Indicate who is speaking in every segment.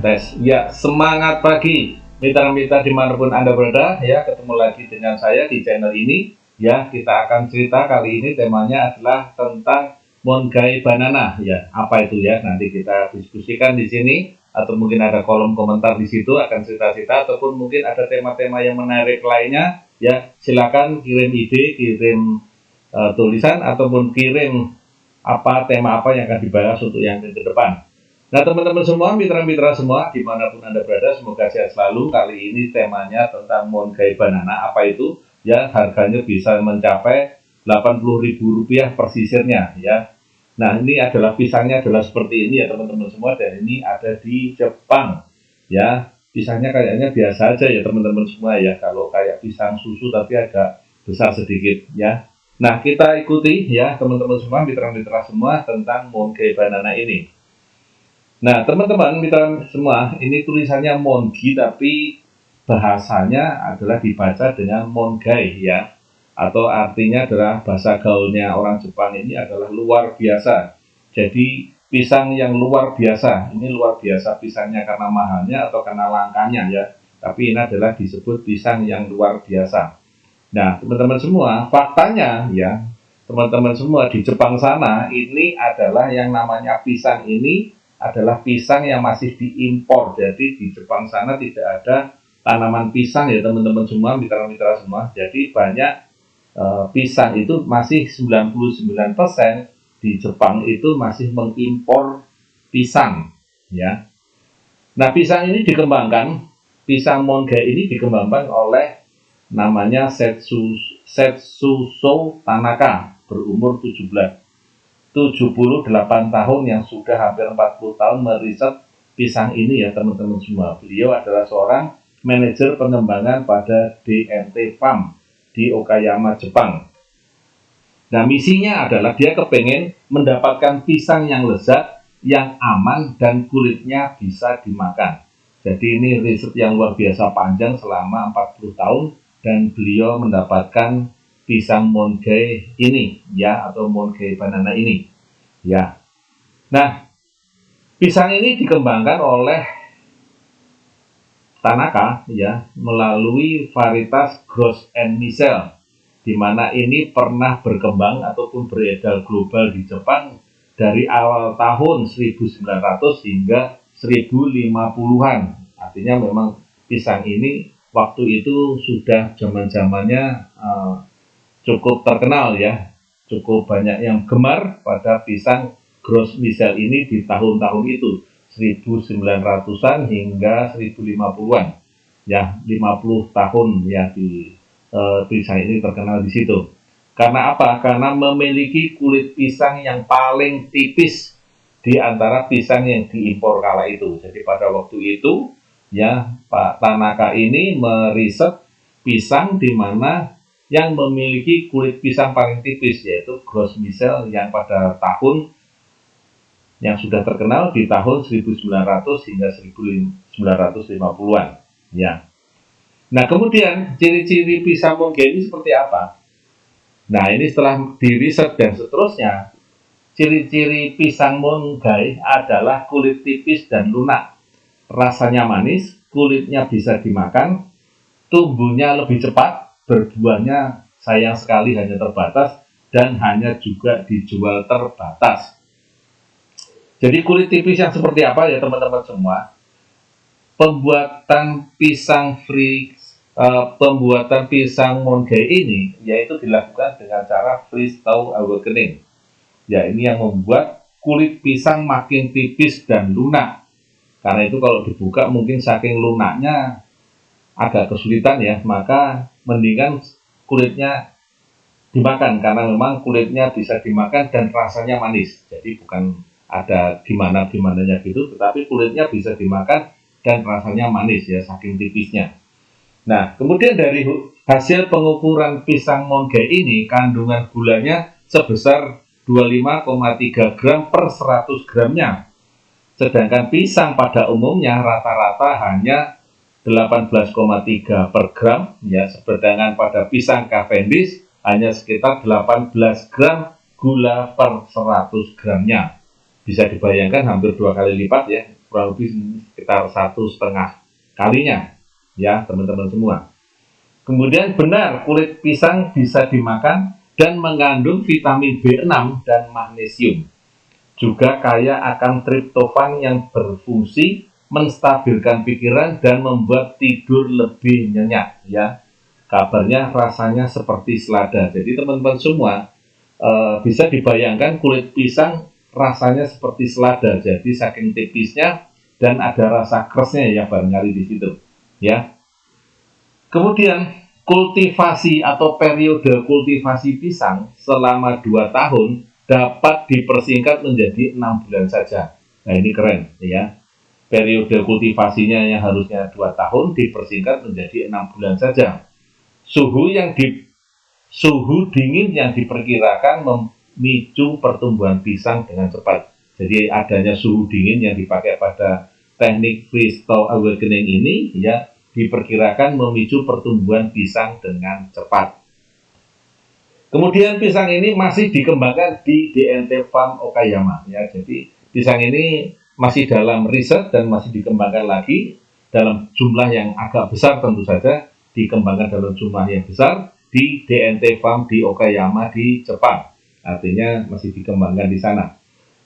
Speaker 1: Tes, ya semangat pagi mitra-mitra dimanapun Anda berada ya, ketemu lagi dengan saya di channel ini ya. Kita akan cerita kali ini temanya adalah tentang Mongai Banana ya. Apa itu ya, nanti kita diskusikan di sini atau mungkin ada kolom komentar di situ akan cerita-cerita, ataupun mungkin ada tema-tema yang menarik lainnya ya. Silakan kirim ide, kirim tulisan, ataupun kirim tema apa yang akan dibahas untuk yang ke depan. Nah teman-teman semua, mitra-mitra semua, dimanapun Anda berada, semoga sehat selalu. Kali ini temanya tentang Mongai Banana. Apa itu? Ya, harganya bisa mencapai Rp80.000 per sisirnya ya. Nah ini adalah pisangnya adalah seperti ini ya teman-teman semua, dan ini ada di Jepang ya. Pisangnya kayaknya biasa aja ya teman-teman semua ya, kalau kayak pisang susu tapi agak besar sedikit ya. Nah kita ikuti ya teman-teman semua, mitra-mitra semua, tentang Mongai Banana ini. Nah, teman-teman mitra semua, ini tulisannya Mongi tapi bahasanya adalah dibaca dengan Mongai ya. Atau artinya adalah bahasa gaulnya orang Jepang ini adalah luar biasa. Jadi pisang yang luar biasa. Ini luar biasa pisangnya karena mahalnya atau karena langkanya ya. Tapi ini adalah disebut pisang yang luar biasa. Nah, teman-teman semua, faktanya ya, teman-teman semua di Jepang sana ini adalah yang namanya pisang ini adalah pisang yang masih diimpor. Jadi di Jepang sana tidak ada tanaman pisang ya teman-teman semua, mitra-mitra semua. Jadi banyak pisang itu masih 99% di Jepang itu masih mengimpor pisang ya. Nah pisang ini dikembangkan, pisang Mongai ini dikembangkan oleh namanya Setsuso Tanaka, berumur 78 tahun, yang sudah hampir 40 tahun meriset pisang ini ya teman-teman semua. Beliau adalah seorang manajer pengembangan pada DNT Farm di Okayama, Jepang. Nah misinya adalah dia kepengen mendapatkan pisang yang lezat, yang aman, dan kulitnya bisa dimakan. Jadi ini riset yang luar biasa panjang selama 40 tahun, dan beliau mendapatkan pisang Mongai ini ya, atau Mongai Banana ini ya. Nah pisang ini dikembangkan oleh Tanaka ya melalui varietas Gros and Michel, di mana ini pernah berkembang ataupun beredar global di Jepang dari awal tahun 1900 hingga 1050-an. Artinya memang pisang ini waktu itu sudah zaman-zamannya cukup terkenal ya, cukup banyak yang gemar pada pisang Gros Michel ini di tahun-tahun itu 1900-an hingga 1050-an ya, 50 tahun ya di pisang ini terkenal di situ. Karena apa? Karena memiliki kulit pisang yang paling tipis di antara pisang yang diimpor kala itu. Jadi pada waktu itu ya Pak Tanaka ini meriset pisang di mana yang memiliki kulit pisang paling tipis, yaitu Gros Michel, yang pada tahun yang sudah terkenal di tahun 1900 hingga 1950-an ya. Nah kemudian ciri-ciri pisang Mongai ini seperti apa? Nah ini setelah diriset dan seterusnya, ciri-ciri pisang Mongai adalah kulit tipis dan lunak, rasanya manis, kulitnya bisa dimakan, tumbuhnya lebih cepat, berbuahnya sayang sekali hanya terbatas, dan hanya juga dijual terbatas. Jadi kulit tipis yang seperti apa ya teman-teman semua? Pembuatan pisang Mongai ini yaitu dilakukan dengan cara freeze thaw awakening. Ya ini yang membuat kulit pisang makin tipis dan lunak. Karena itu kalau dibuka mungkin saking lunaknya agak kesulitan ya, maka mendingan kulitnya dimakan, karena memang kulitnya bisa dimakan dan rasanya manis. Jadi bukan ada gimana-gimananya gitu, tetapi kulitnya bisa dimakan dan rasanya manis ya, saking tipisnya. Nah kemudian dari hasil pengukuran pisang Mongai ini, kandungan gulanya sebesar 25,3 gram per 100 gramnya. Sedangkan pisang pada umumnya rata-rata hanya 18,3 per gram ya, sedangkan pada pisang Cavendish hanya sekitar 18 gram gula per 100 gramnya. Bisa dibayangkan hampir 2 kali lipat ya kurang lebih sekitar 1,5 kalinya ya teman-teman semua. Kemudian benar kulit pisang bisa dimakan dan mengandung vitamin B6 dan magnesium. Juga kaya akan triptofan yang berfungsi menstabilkan pikiran dan membuat tidur lebih nyenyak ya. Kabarnya rasanya seperti selada. Jadi teman-teman semua bisa dibayangkan kulit pisang rasanya seperti selada. Jadi saking tipisnya dan ada rasa keresnya ya barangkali di situ ya. Kemudian kultivasi atau periode kultivasi pisang selama 2 tahun dapat dipersingkat menjadi 6 bulan saja. Nah ini keren ya. Periode kultivasinya yang harusnya 2 tahun dipersingkat menjadi 6 bulan saja. Suhu dingin yang diperkirakan memicu pertumbuhan pisang dengan cepat. Jadi adanya suhu dingin yang dipakai pada teknik freeze-thaw awakening ini ya diperkirakan memicu pertumbuhan pisang dengan cepat. Kemudian pisang ini masih dikembangkan di DNT Farm Okayama ya. Jadi pisang ini masih dalam riset dan masih dikembangkan lagi dalam jumlah yang agak besar, tentu saja dikembangkan dalam jumlah yang besar di DNT Farm di Okayama di Jepang. Artinya masih dikembangkan di sana.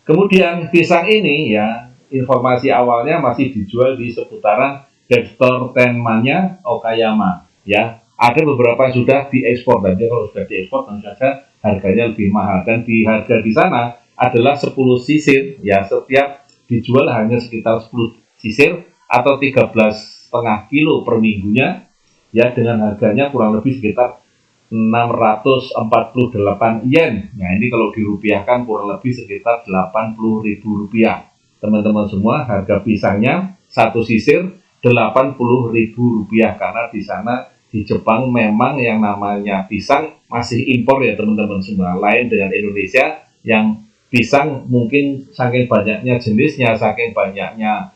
Speaker 1: Kemudian pisang ini ya, informasi awalnya masih dijual di seputaran drugstore Tenmanya Okayama ya. Ada beberapa yang sudah diekspor, dan kalau sudah diekspor tentu saja harganya lebih mahal, dan di harga di sana adalah 10 sisir ya, setiap dijual hanya sekitar 10 sisir atau 13,5 kilo per minggunya ya, dengan harganya kurang lebih sekitar 648 yen. Nah ini kalau dirupiahkan kurang lebih sekitar 80.000 rupiah. Teman-teman semua, harga pisangnya satu sisir 80.000 rupiah, karena di sana di Jepang memang yang namanya pisang masih impor ya teman-teman semua. Lain dengan Indonesia yang pisang mungkin saking banyaknya jenisnya, saking banyaknya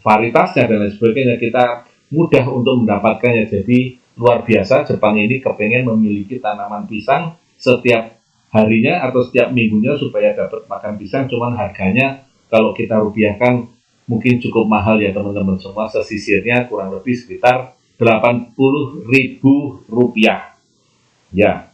Speaker 1: varietasnya dan lain sebagainya, kita mudah untuk mendapatkannya. Jadi luar biasa, Jepang ini kepengen memiliki tanaman pisang setiap harinya atau setiap minggunya supaya dapat makan pisang. Cuman harganya kalau kita rupiahkan mungkin cukup mahal ya teman-teman semua. Sesisirnya kurang lebih sekitar 80.000 rupiah ya.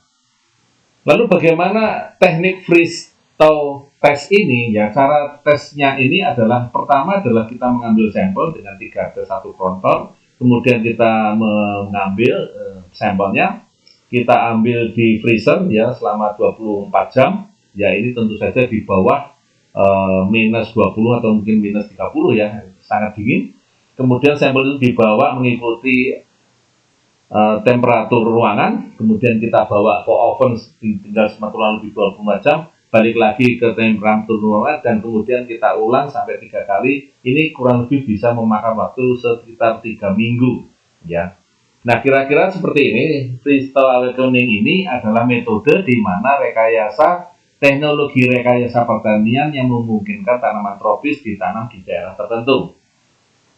Speaker 1: Lalu bagaimana teknik freeze-thaw tes ini ya? Cara tesnya ini adalah, pertama adalah kita mengambil sampel dengan 3 ke 1 kontor. Kemudian kita mengambil sampelnya, kita ambil di freezer ya selama 24 jam. Ya ini tentu saja di bawah minus 20 atau mungkin minus 30 ya, sangat dingin. Kemudian sampel itu dibawa mengikuti temperatur ruangan. Kemudian kita bawa ke oven, tinggal kurang lebih 24 jam. Balik lagi ke temperatur ruangan dan kemudian kita ulang sampai 3 kali. Ini kurang lebih bisa memakan waktu sekitar 3 minggu ya. Nah kira-kira seperti ini. Freeze-thaw awakening ini adalah metode di mana teknologi rekayasa pertanian yang memungkinkan tanaman tropis ditanam di daerah tertentu.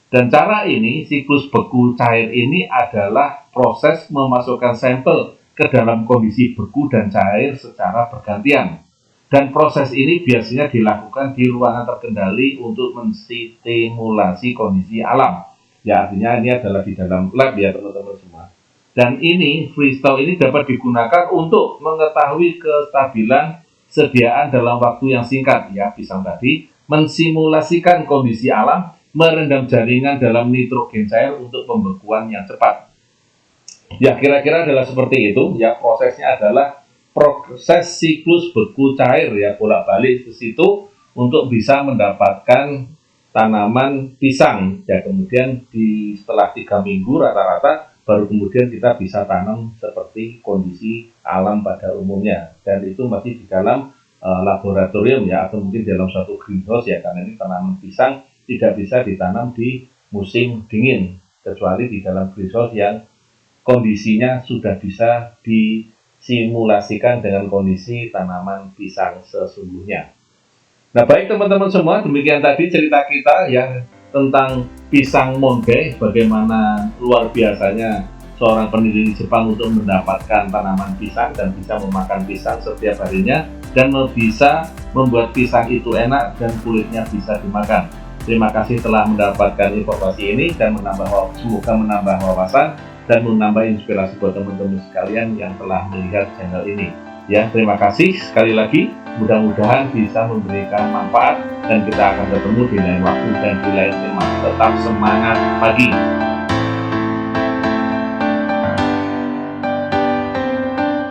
Speaker 1: Dan cara ini, siklus beku cair ini adalah proses memasukkan sampel ke dalam kondisi beku dan cair secara bergantian. Dan proses ini biasanya dilakukan di ruangan terkendali untuk menstimulasi kondisi alam. Ya, artinya ini adalah di dalam lab ya teman-teman semua. Dan ini, freeze-thaw ini dapat digunakan untuk mengetahui kestabilan sediaan dalam waktu yang singkat. Ya, pisang tadi mensimulasikan kondisi alam, merendam jaringan dalam nitrogen cair untuk pembekuan yang cepat. Ya, kira-kira adalah seperti itu. Ya, prosesnya adalah proses siklus beku cair ya, bolak-balik ke situ untuk bisa mendapatkan tanaman pisang ya. Kemudian setelah 3 minggu rata-rata baru kemudian kita bisa tanam seperti kondisi alam pada umumnya, dan itu masih di dalam laboratorium ya, atau mungkin dalam suatu greenhouse ya, karena ini tanaman pisang tidak bisa ditanam di musim dingin kecuali di dalam greenhouse yang kondisinya sudah bisa disimulasikan dengan kondisi tanaman pisang sesungguhnya. Nah baik teman-teman semua, demikian tadi cerita kita ya tentang pisang Monbei, bagaimana luar biasanya seorang peneliti Jepang untuk mendapatkan tanaman pisang dan bisa memakan pisang setiap harinya, dan bisa membuat pisang itu enak dan kulitnya bisa dimakan. Terima kasih telah mendapatkan informasi ini dan semoga menambah wawasan dan menambah inspirasi buat teman-teman sekalian yang telah melihat channel ini. Ya, terima kasih sekali lagi. Mudah-mudahan bisa memberikan manfaat dan kita akan ketemu di lain waktu dan di lain tema. Tetap semangat pagi.